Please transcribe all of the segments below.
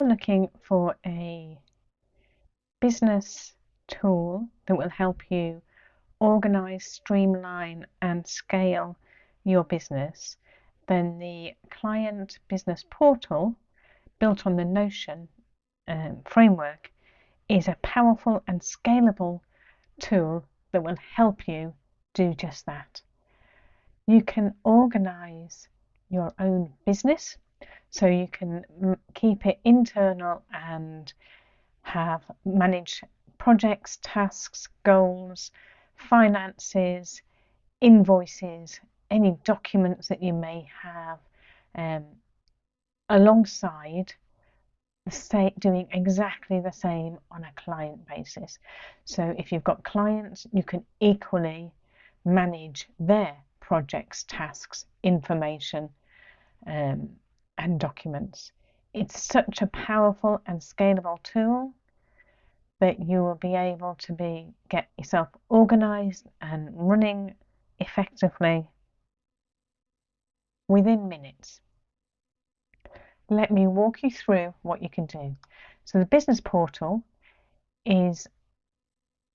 Looking for a business tool that will help you organize, streamline, and scale your business, then the Client Business Portal, built on the Notion framework, is a powerful and scalable tool that will help you do just that. You can organize your own business, so you can keep it internal and manage projects, tasks, goals, finances, invoices, any documents that you may have, alongside doing exactly the same on a client basis. So if you've got clients, you can equally manage their projects, tasks, information, and documents. It's such a powerful and scalable tool that you will be able to get yourself organized and running effectively within minutes. Let me walk you through what you can do. So the business portal is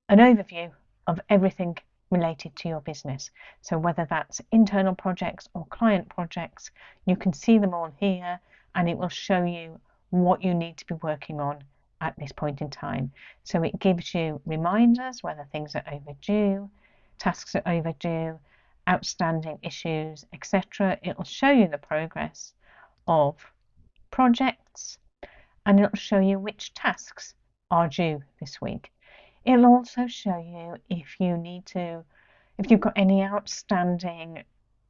an overview of everything related to your business. So whether that's internal projects or client projects, you can see them all here, and it will show you what you need to be working on at this point in time. So it gives you reminders whether things are overdue, tasks are overdue, outstanding issues, etc. It will show you the progress of projects, and it'll show you which tasks are due this week. It'll also show you if you've got any outstanding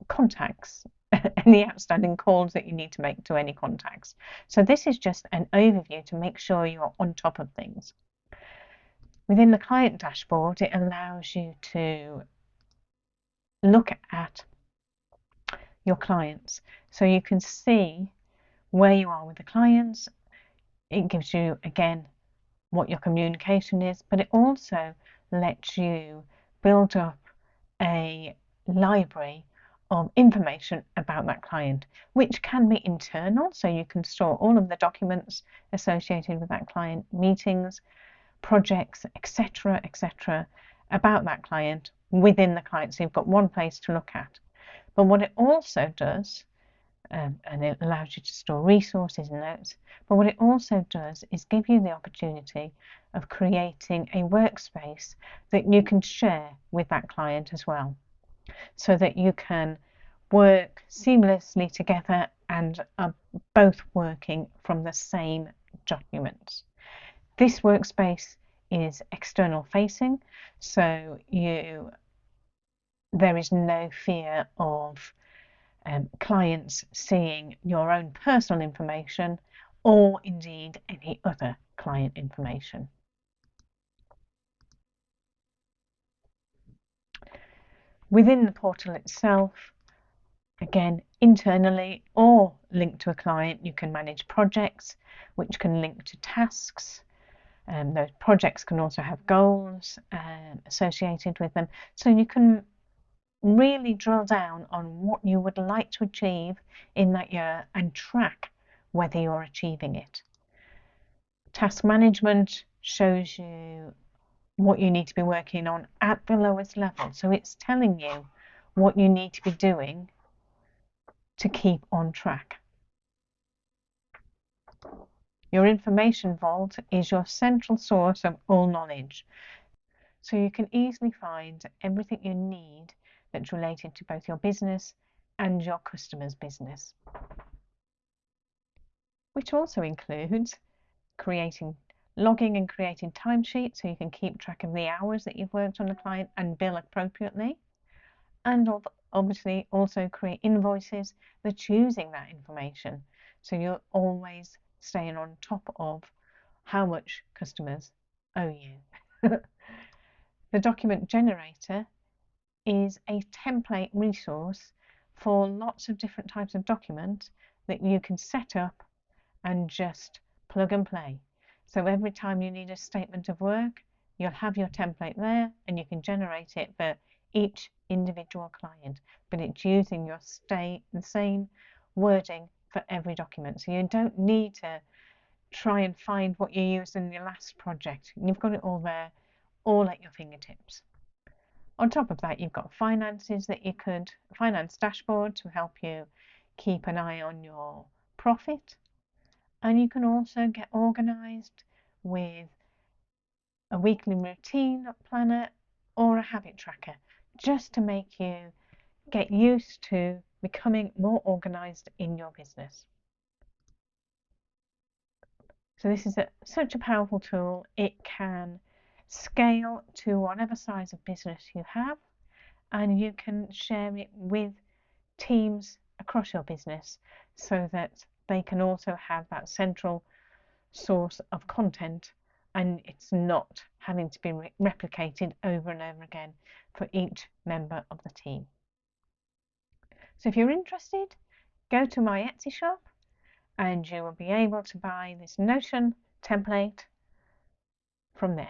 contacts, any outstanding calls that you need to make to any contacts. So this is just an overview to make sure you're on top of things. Within the client dashboard, it allows you to look at your clients. So you can see where you are with the clients. It gives you, again, what your communication is, but it also lets you build up a library of information about that client, which can be internal, so you can store all of the documents associated with that client, meetings, projects, etc., about that client within the client, so you've got one place to look at. But what it also does, and it allows you to store resources and notes, but what it also does is give you the opportunity of creating a workspace that you can share with that client as well, so that you can work seamlessly together and are both working from the same documents. This workspace is external facing, so there is no fear of clients seeing your own personal information or indeed any other client information. Within the portal itself, again, internally or linked to a client, you can manage projects, which can link to tasks. Those projects can also have goals associated with them. So you can really drill down on what you would like to achieve in that year and track whether you're achieving it. Task management shows you what you need to be working on at the lowest level. So it's telling you what you need to be doing to keep on track. Your information vault is your central source of all knowledge. So you can easily find everything you need that's related to both your business and your customer's business, which also includes logging and creating timesheets, so you can keep track of the hours that you've worked on a client and bill appropriately, and obviously also create invoices that's using that information, so you're always staying on top of how much customers owe you. The document generator is a template resource for lots of different types of documents that you can set up and just plug and play. So every time you need a statement of work, you'll have your template there and you can generate it for each individual client, but it's using the same wording for every document. So you don't need to try and find what you used in your last project. You've got it all there, all at your fingertips. On top of that, you've got finances that you could, finance dashboard to help you keep an eye on your profit. And you can also get organized with a weekly routine planner or a habit tracker, just to make you get used to becoming more organized in your business. So this is such a powerful tool. It can scale to whatever size of business you have, and you can share it with teams across your business so that they can also have that central source of content, and it's not having to be replicated over and over again for each member of the team. So if you're interested, go to my Etsy shop and you will be able to buy this Notion template from there.